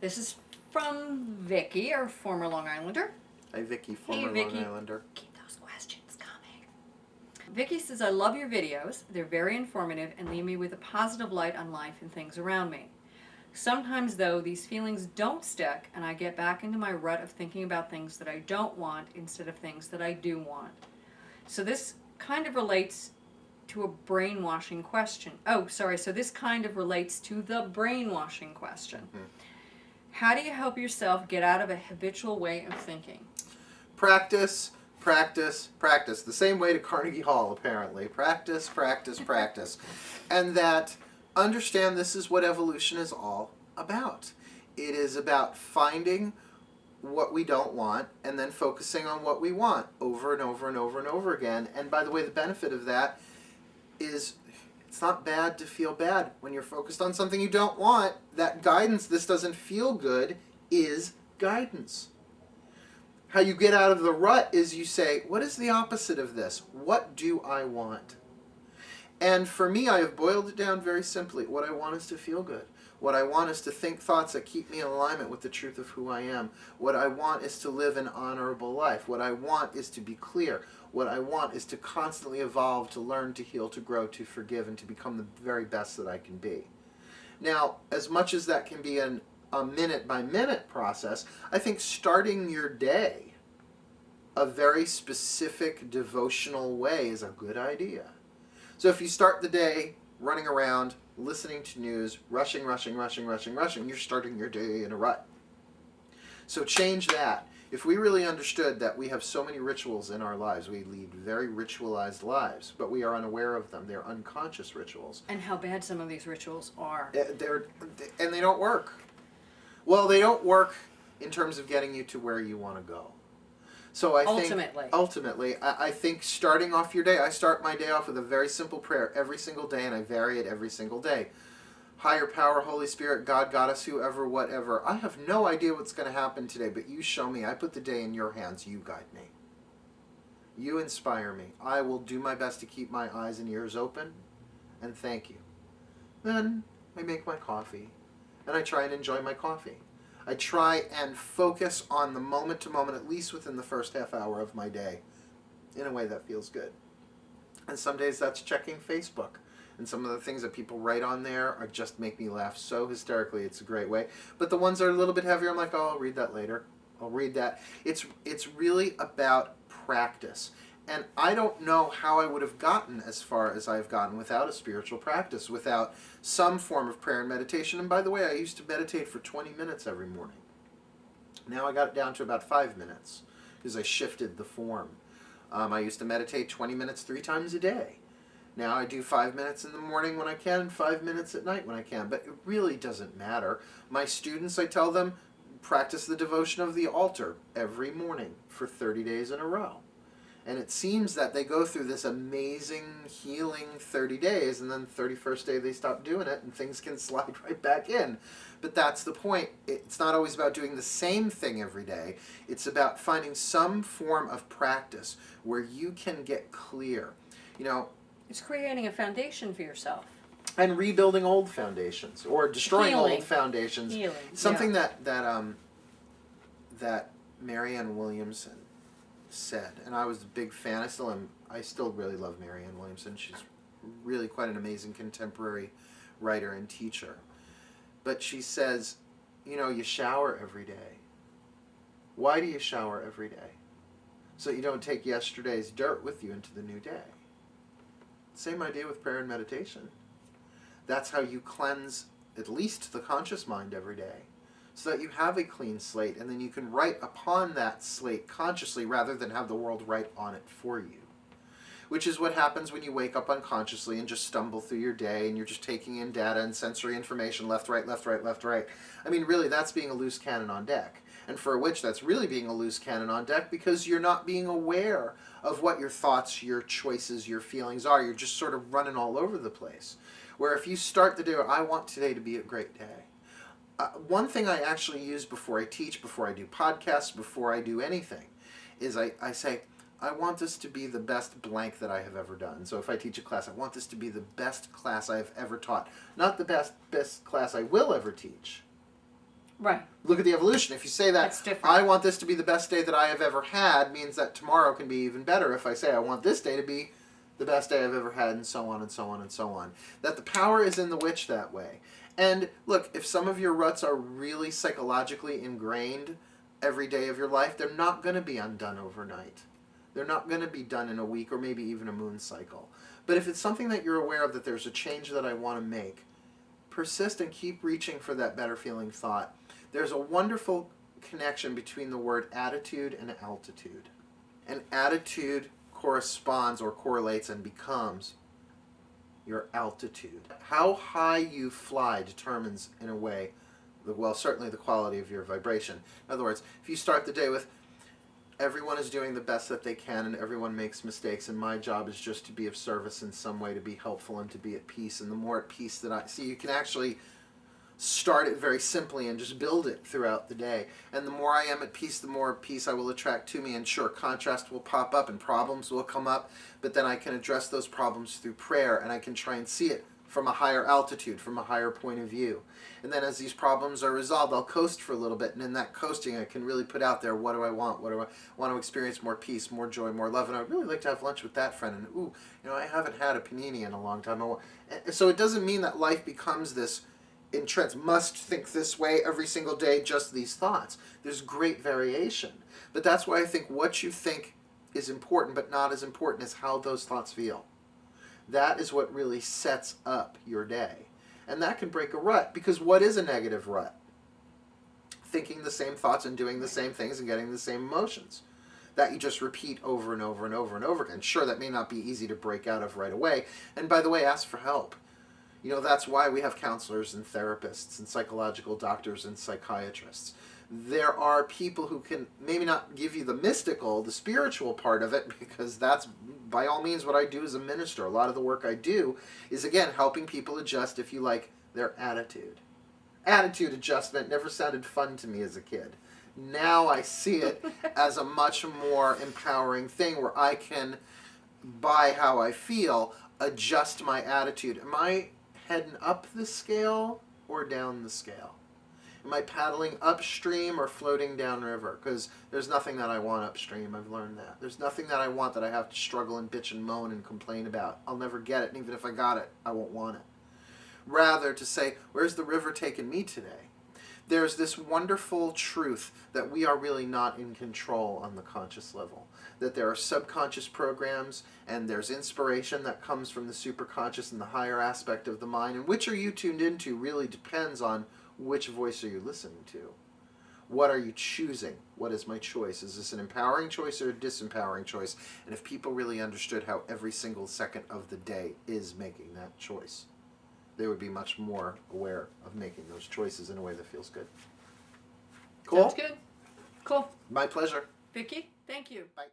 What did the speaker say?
This is from Vicky, our former Long Islander. Hi, Vicky, former Vicky. Long Islander. Keep those questions coming. Vicky says, I love your videos. They're very informative and leave me with a positive light on life and things around me. Sometimes, though, these feelings don't stick, and I get back into my rut of thinking about things that I don't want instead of things that I do want. So this kind of relates to a brainwashing question. So this kind of relates to the brainwashing question. Mm-hmm. How do you help yourself get out of a habitual way of thinking? Practice, practice, practice. The same way to Carnegie Hall, apparently. Practice, practice, practice. And that understand this is what evolution is all about. It is about finding what we don't want and then focusing on what we want over and over and over and over again. And by the way, the benefit of that is it's not bad to feel bad. When you're focused on something you don't want, that guidance, this doesn't feel good, is guidance. How you get out of the rut is you say, what is the opposite of this? What do I want? And for me, I have boiled it down very simply. What I want is to feel good. What I want is to think thoughts that keep me in alignment with the truth of who I am. What I want is to live an honorable life. What I want is to be clear. What I want is to constantly evolve, to learn, to heal, to grow, to forgive, and to become the very best that I can be. Now, as much as that can be a minute-by-minute process, I think starting your day a very specific devotional way is a good idea. So if you start the day running around, listening to news, rushing, you're starting your day in a rut. So change that. If we really understood that we have so many rituals in our lives, we lead very ritualized lives, but we are unaware of them. They're unconscious rituals. And how bad some of these rituals are. And they don't work. Well, they don't work in terms of getting you to where you want to go. So I think starting off your day, I start my day off with a very simple prayer every single day, and I vary it every single day. Higher power, Holy Spirit, God, Goddess, whoever, whatever. I have no idea what's going to happen today, but you show me. I put the day in your hands. You guide me. You inspire me. I will do my best to keep my eyes and ears open, and thank you. Then I make my coffee, and I try and enjoy my coffee. I try and focus on the moment to moment, at least within the first half hour of my day, in a way that feels good. And some days that's checking Facebook. And some of the things that people write on there are just make me laugh so hysterically. It's a great way. But the ones that are a little bit heavier, I'm like, oh, I'll read that later. I'll read that. It's really about practice. And I don't know how I would have gotten as far as I've gotten without a spiritual practice, without some form of prayer and meditation. And by the way, I used to meditate for 20 minutes every morning. Now I got it down to about 5 minutes because I shifted the form. I used to meditate 20 minutes 3 times a day. Now I do 5 minutes in the morning when I can and 5 minutes at night when I can. But it really doesn't matter. My students, I tell them, practice the devotion of the altar every morning for 30 days in a row. And it seems that they go through this amazing healing 30 days, and then the 31st day they stop doing it, and things can slide right back in. But that's the point. It's not always about doing the same thing every day. It's about finding some form of practice where you can get clear. You know, it's creating a foundation for yourself. And rebuilding old foundations, or destroying Healing. old foundations. Healing. Something that Marianne Williamson said, and I was a big fan. I still really love Marianne Williamson. She's really quite an amazing contemporary writer and teacher. But she says, you know, you shower every day. Why do you shower every day? So you don't take yesterday's dirt with you into the new day. Same idea with prayer and meditation. That's how you cleanse at least the conscious mind every day, so that you have a clean slate, and then you can write upon that slate consciously rather than have the world write on it for you. Which is what happens when you wake up unconsciously and just stumble through your day and you're just taking in data and sensory information left, right, left, right, left, right. I mean, really, that's being a loose cannon on deck. And for a witch, that's really being a loose cannon on deck because you're not being aware of what your thoughts, your choices, your feelings are. You're just sort of running all over the place. Where if you start the day, I want today to be a great day. One thing I actually use before I teach, before I do podcasts, before I do anything, is I say, I want this to be the best blank that I have ever done. So if I teach a class, I want this to be the best class I have ever taught. Not the best class I will ever teach, Right. Look at the evolution. If you say that, I want this to be the best day that I have ever had, means that tomorrow can be even better. If I say I want this day to be the best day I've ever had, and so on and so on and so on. That the power is in the witch that way. And look, if some of your ruts are really psychologically ingrained every day of your life, they're not going to be undone overnight. They're not going to be done in a week or maybe even a moon cycle. But if it's something that you're aware of, that there's a change that I want to make, persist and keep reaching for that better feeling thought. There's a wonderful connection between the word attitude and altitude. And attitude corresponds or correlates and becomes your altitude. How high you fly determines, in a way, well, certainly the quality of your vibration. In other words, if you start the day with, everyone is doing the best that they can and everyone makes mistakes and my job is just to be of service in some way, to be helpful and to be at peace, and the more at peace that I see, you can actually start it very simply and just build it throughout the day. And the more I am at peace, the more peace I will attract to me. And sure, contrast will pop up and problems will come up, but then I can address those problems through prayer, and I can try and see it from a higher altitude, from a higher point of view. And then as these problems are resolved, I'll coast for a little bit, and in that coasting I can really put out there, what do I want? What do I want to experience? More peace, more joy, more love, and I'd really like to have lunch with that friend, and ooh, you know, I haven't had a panini in a long time. So it doesn't mean that life becomes this entrenched, must think this way every single day, just these thoughts. There's great variation. But that's why I think what you think is important, but not as important as how those thoughts feel. That is what really sets up your day. And that can break a rut, because what is a negative rut? Thinking the same thoughts and doing the same things and getting the same emotions that you just repeat over and over and over and over again. Sure, that may not be easy to break out of right away. And by the way, ask for help. You know, that's why we have counselors and therapists and psychological doctors and psychiatrists. There are people who can maybe not give you the mystical, the spiritual part of it, because that's by all means what I do as a minister. A lot of the work I do is, again, helping people adjust, if you like, their attitude. Attitude adjustment never sounded fun to me as a kid. Now I see it as a much more empowering thing where I can, by how I feel, adjust my attitude. Am I heading up the scale or down the scale? Am I paddling upstream or floating downriver? Because there's nothing that I want upstream. I've learned that. There's nothing that I want that I have to struggle and bitch and moan and complain about. I'll never get it, and even if I got it, I won't want it. Rather to say, where's the river taking me today? There's this wonderful truth that we are really not in control on the conscious level. That there are subconscious programs and there's inspiration that comes from the superconscious and the higher aspect of the mind. And which are you tuned into really depends on which voice are you listening to. What are you choosing? What is my choice? Is this an empowering choice or a disempowering choice? And if people really understood how every single second of the day is making that choice, they would be much more aware of making those choices in a way that feels good. Cool? Sounds good. Cool. My pleasure. Vicki, thank you. Bye.